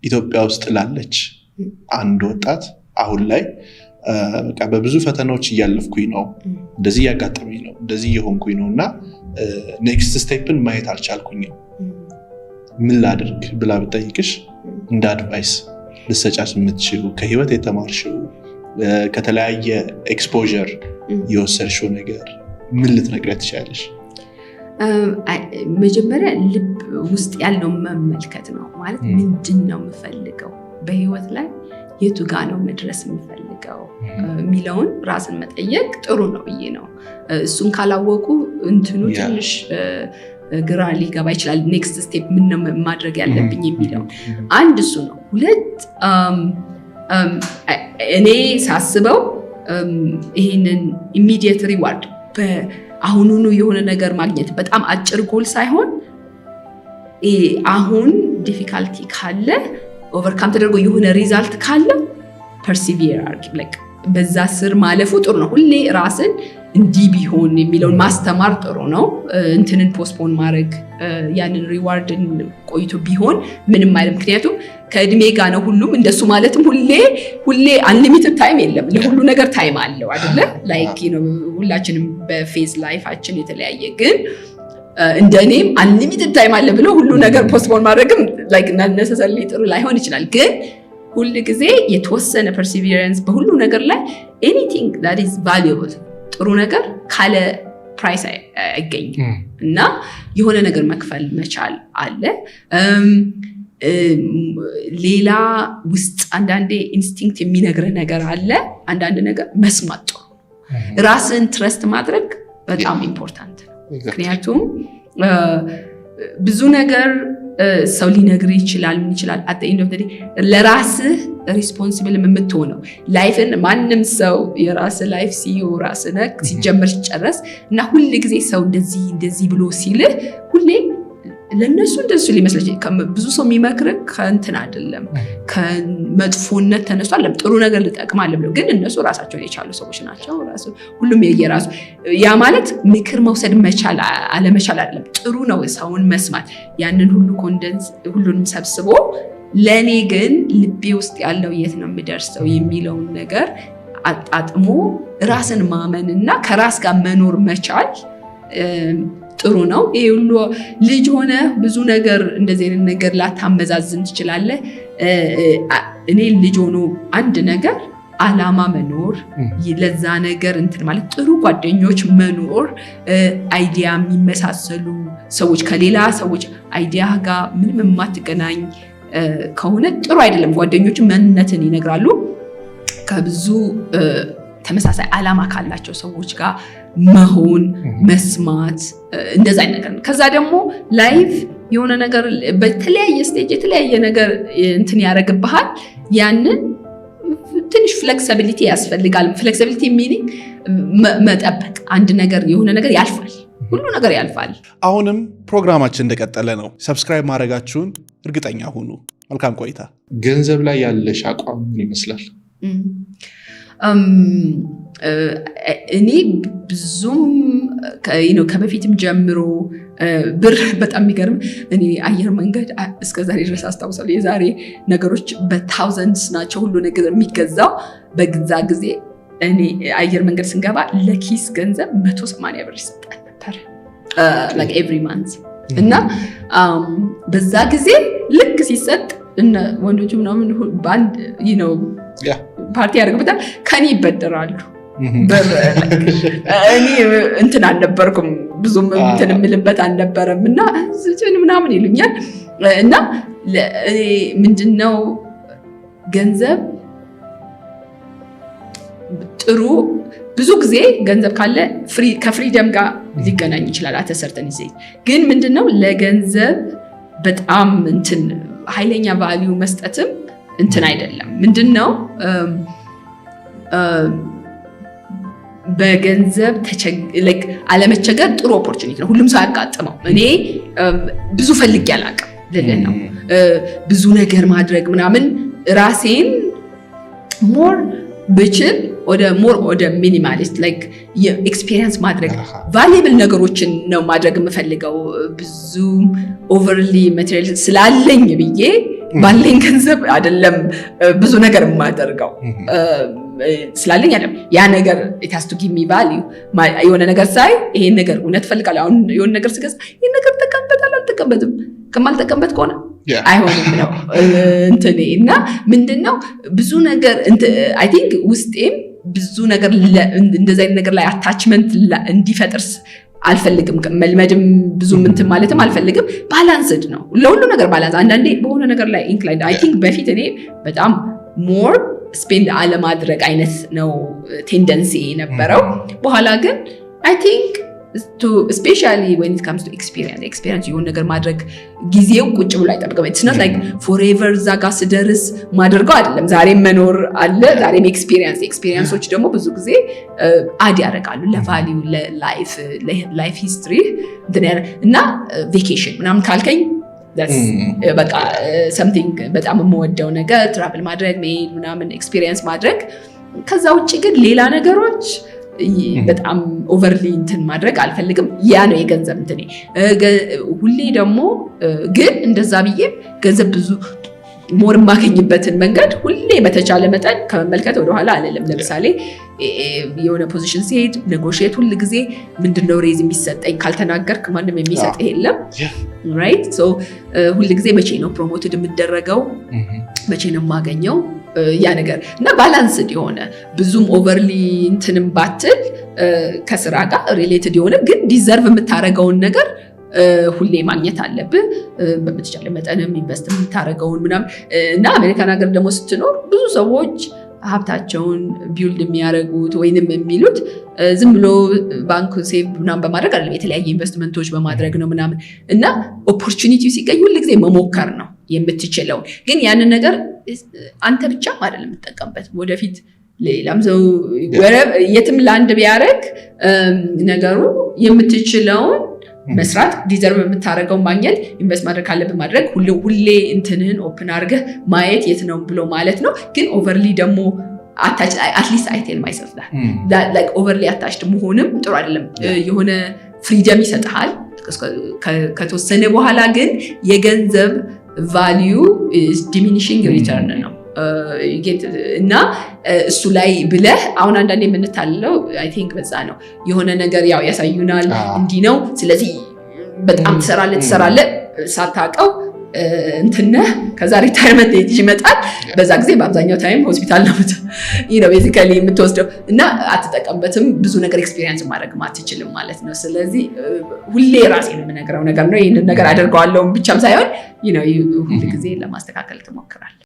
ኢትዮጵያ ውስጥ ላለች አንድ ወጣት አሁን ላይ በቃ በብዙ ፈተናዎች እያለፍኩኝ ነው እንደዚህ ያጋጠመኝ ነው እንደዚህ የሆንኩኝ ነውና ኔክስት ስቴፕን ማየት አልቻልኩኝም ምን ላድርግ ብላ ብጠይቅሽ እንደ አድቫይስ ልሰጫት የምትችሉ ከህይወት የተማርሽው ከተለያየ ኤክስፖዠር የወሰድሽው ነገር ምን ልትነግሪያት ትችላለሽ? መጀመሪያ ልብ ውስጥ ያለው መመልከት ነው ማለት ምንድነው የምፈልገው በህይወት ላይ የቱ ጋር ነው መድረስ የምፈልገው የሚለውን ራስን መጠየቅ ጥሩ ነው ብዬ ነው። እሱን ካላወቁ እንትኑ ትንሽ ግራ ሊገባ ይችላል። ኔክስት ስቴፕ ምን ነው ማድረግ ያለብኝ የሚለው አንድ እሱ ነው። ሁለት እኔ ሳስበው ይሄንን ኢሚዲየት ሪዋርድ በአሁኑኑ የሆነ ነገር ማግኘት በጣም አጭር ጎል ሳይሆን አሁን ዲፊካልቲ ካለ ኦቨርካም ተደርጎ የሆነ ሪዛልት ካለ ፐርሲቪየር አድርጊ በዛ ስር ማለፉ ጥሩ ነው። ሁሌ ራስን እንዲህ ቢሆን የሚለውን ማስተማር ጥሩ ነው። እንትንን ፖስትፖን ማድረግ ያንን ሪዋርድን ቆይቶ ቢሆን ምንም አይደለም። ምክንያቱም ከእድሜ ጋር ነው ሁሉም እንደሱ ማለትም ሁሌ አንሊሚትድ ታይም የለም። ለሁሉ ነገር ታይም አለው አይደለ? ላይክ ሁላችንም በፌዝ ላይፋችን የተለያየ ግን እንደኔም አንሊሚትድ ታይም አለ ብሎ ሁሉ ነገር ፖስትፖን ማድረግም ላይክ ነሰሰሪ ጥሩ ላይሆን ይችላል። ግን ሁሉ ጊዜ የተወሰነ ፐርሲቪየረንስ በሁሉ ነገር ላይ ኤኒቲንግ that is valuable ጥሩ ነገር ካለ ፕራይስ አይገኝም እና የሆነ ነገር መክፈል መቻል አለ። ሌላ ውስጥ አንዳንዴ ኢንስቲንክት የሚነግር ነገር አለ። አንዳንድ ነገር መስማት ጥሩ ራስን ትረስት ማድረግ በጣም ኢምፖርታንት ነው። ምክንያቱም ብዙ ነገር ሰው ሊነግር ይችላል ምን ይችላል at the end of the day ለራስህ ሪስፖንሲብል የምትሆነው ላይፍን ማንም ሰው የራስ ላይፍ ሲዩ ራስህ ነህ ሲጀምር ሲጨርስ እና ሁሉ ጊዜ ሰው እንደዚህ ብሎ ሲልህ ሁሌ ለነሱ እንደሱ ሊመስልሽ ብዙ ሰው የሚመክርህ ከእንትን አይደለም ከመጥፎነት ተነስቶ አይደለም ጥሩ ነገር ልጠቅማል ብለው ግን እነሱ ራሳቸውን የቻሉ ሰዎች ናቸው። ራሱ ሁሉም የየራሱ ያ ማለት ምክር መውሰድ መቻል አለመቻል አይደለም። ጥሩ ነው ሰውን መስማት ያንን ሁሉ ኮንደንስ ሁሉንም ሰብስቦ ለኔ ግን ልቤ ውስጥ ያለው የት ነው የሚደርሰው የሚለውን ነገር አጣጥሞ ራስን ማመንና ከራስ ጋር መኖር መቻል ጥሩ ነው። ይሄ ሁሉ ልጅ ሆነ ብዙ ነገር እንደዚህ አይነት ነገር ላታመዛዝን ትችላለህ። እኔ ልጅ ሆኖ አንድ ነገር አላማ መኖር ለዛ ነገር እንትን ማለት ጥሩ ጓደኞች መኖር አይዲያ የሚመሳሰሉ ሰዎች ከሌላ ሰዎች አይዲያ ጋር ምንም የማትገናኝ ከሆነ ጥሩ አይደለም። ጓደኞች ማንነትን ይነግራሉ። ከብዙ ተመሳሳይ አላማ ካላቸው ሰዎች ጋር መሆን መስማት እንደዛ አይነት ነገር ነው። ከዛ ደግሞ ላይፍ የሆነ ነገር በተለያየ ስቴጅ የተለያየ ነገር እንትን ያደርግብሃል። ያንን ትንሽ ፍሌክሲቢሊቲ ያስፈልጋል። ፍሌክሲቢሊቲ ሚኒንግ መጠበቅ አንድ ነገር የሆነ ነገር ያልፋል። ሁሉ ነገር ያልፋል። አሁንም ፕሮግራማችን እንደቀጠለ ነው። ሰብስክራይብ ማድረጋችሁን እርግጠኛ ሁኑ። መልካም ቆይታ። ገንዘብ ላይ ያለሽ አቋም ምን ይመስላል? እኔ ብዙም ከበፊትም ጀምሮ ብር በጣም የሚገርም እኔ አየር መንገድ እስከዛሬ ድረስ አስታውሳለሁ። የዛሬ ነገሮች በታውዘንድስ ናቸው ሁሉ ነገር የሚገዛው። በግዛ ጊዜ እኔ አየር መንገድ ስንገባ ለኪስ ገንዘብ 180 ብር ይሰጣል ነበር like every month እና በዛ ጊዜ ልክ ሲሰጥ እነ ወንዶቹ ምናምን ባንድ ፓርቲ ያደርግበታል ከኔ ይበደራሉ። እኔ እንትን አልነበርኩም ብዙም እንትን የምልበት አልነበረም እና ምናምን ይሉኛል እና ምንድነው ገንዘብ ጥሩ ብዙ ጊዜ ገንዘብ ካለ ከፍሪደም ጋር ሊገናኝ ይችላል። አተሰርተን ይዘይ ግን ምንድነው ለገንዘብ በጣም እንትን ኃይለኛ ቫልዩ መስጠትም እንትን አይደለም። ምንድነው በገንዘብ አለመቸገር ጥሩ ኦፖርቹኒቲ ነው። ሁሉም ሰው ያጋጥመው። እኔ ብዙ ፈልጌ አላውቅም ልልህ ነው። ብዙ ነገር ማድረግ ምናምን ራሴን ሞር ብችል ወደ ሚኒማሊስት ኤክስፒሪየንስ ማድረግ ቫሉብል ነገሮችን ነው ማድረግ የምፈልገው። ብዙ ኦቨርሊ ማቴሪያል ስላለኝ ብዬ ባለኝ ገንዘብ አይደለም ብዙ ነገር የማደርገው ስላለኝ አይደለም ያ ነገር it has to give me value የሆነ ነገር ሳይ ይሄን ነገር እውነት ፈልጋለሁ አሁን የሆነ ነገር ስገዛ ይሄን ነገር ተቀበጣለሁ አልተቀበጥም ከማልተቀበጥ ከሆነ አይሆንም ነው እንትን እና ምንድነው ብዙ ነገር I think ውስጤም ብዙ ነገር እንደዛ አይነት ነገር ላይ አታችመንት እንዲፈጥር አልፈልግም መልመድም ብዙ ምንትን ማለትም አልፈልግም ባላንስድ ነው ለሁሉ ነገር ባላንስ አንዳንዴ በሆነ ነገር ላይ ኢንክላይንድ I think በፊት እኔ በጣም ሞር ስፔንድ አለማድረግ አይነት ነው ቴንደንሲ ነበረው በኋላ ግን I think especially when it comes to experience የሆነ ነገር ማድረግ ጊዜው ቁጭ ብሎ አይጠብቅም it's not like forever ዛጋ ስደርስ ማድረገው አይደለም ዛሬም መኖር አለ ዛሬም ኤክስፒሪየንሶች ደግሞ ብዙ ጊዜ አድ ያደርጋሉ ለቫልዩ ለላይፍ ሂስትሪ እና ቬኬሽን ምናምን ካልከኝ በቃ something በጣም የምወደው ነገር ትራቭል ማድረግ መሄድ ምናምን ኤክስፒሪየንስ ማድረግ ከዛ ውጭ ግን ሌላ ነገሮች በጣም ኦቨርሊ እንትን ማድረግ አልፈልግም ያ ነው የገንዘብ እንትኔ ሁሌ ደግሞ ግን እንደዛ ብዬ ገንዘብ ብዙ ሞር ማገኝበትን መንገድ ሁሌ በተቻለ መጠን ከመመልከት ወደ ኋላ አለለም ለምሳሌ የሆነ ፖዚሽን ሲሄድ ኔጎሺዬት ሁሉ ጊዜ ምንድነው ሬዝ የሚሰጠኝ ካልተናገርክ ማንንም የሚሰጥ የለም ራይት ሶ ሁሉ ጊዜ መቼ ነው ፕሮሞትድ የምደረገው መቼ ነው የማገኘው ያ ነገር እና ባላንስድ የሆነ ብዙም ኦቨርሊ እንትንም ባትል ከስራ ጋር ሪሌትድ የሆነ ግን ዲዘርቭ የምታረገውን ነገር ሁሌ ማግኘት አለብህ በምትቻለ መጠንም ኢንቨስት የምታረገውን ምናምን እና አሜሪካን ሀገር ደግሞ ስትኖር ብዙ ሰዎች ሀብታቸውን ቢልድ የሚያደርጉት ወይንም የሚሉት ዝም ብሎ ባንክ ሴቭ ምናምን በማድረግ አይደለም የተለያየ ኢንቨስትመንቶች በማድረግ ነው ምናምን እና ኦፖርቹኒቲው ሲገኝ ሁሉ ጊዜ መሞከር ነው የምትችለው ግን ያንን ነገር አንተ ብቻ አይደለም የምትጠቀምበት ወደፊት ሌላም ሰው የትም ላንድ ቢያደርግ ነገሩ የምትችለውን መስራት ዲዘርቭ የምታደርገው ማግኘት ኢንቨስት ማድረግ ካለብህ ማድረግ ሁሌ እንትንህን ኦፕን አድርገህ ማየት የት ነው ብሎ ማለት ነው ግን ኦቨርሊ ደግሞ አትሊስት አይ ቴል ማይሰልፍ ላይክ ኦቨርሊ አታችድ መሆንም ጥሩ አይደለም የሆነ ፍሪደም ይሰጥሃል ከተወሰነ በኋላ ግን የገንዘብ ቫልዩ is diminishing return ነው እና እሱ ላይ ብለህ አሁን አንዳንዴ የምንታለው I think በዛ ነው የሆነ ነገር ያው ያሳዩናል እንዲህ ነው ስለዚህ በጣም ትሰራለህ ሳታውቀው እንትነህ ከዛ ሪታየርመንት ይመጣል በዛ ጊዜ በአብዛኛው ታይም ሆስፒታል ነው ቤዚካሊ የምትወስደው እና አትጠቀምበትም ብዙ ነገር ኤክስፒሪየንስ ማድረግ አትችልም ማለት ነው ስለዚህ ሁሌ ራሴን የምነግረው ነገር ነው ይህንን ነገር አደርገዋለሁ ብቻም ሳይሆን ሁሉ ጊዜ ለማስተካከል ትሞክራለህ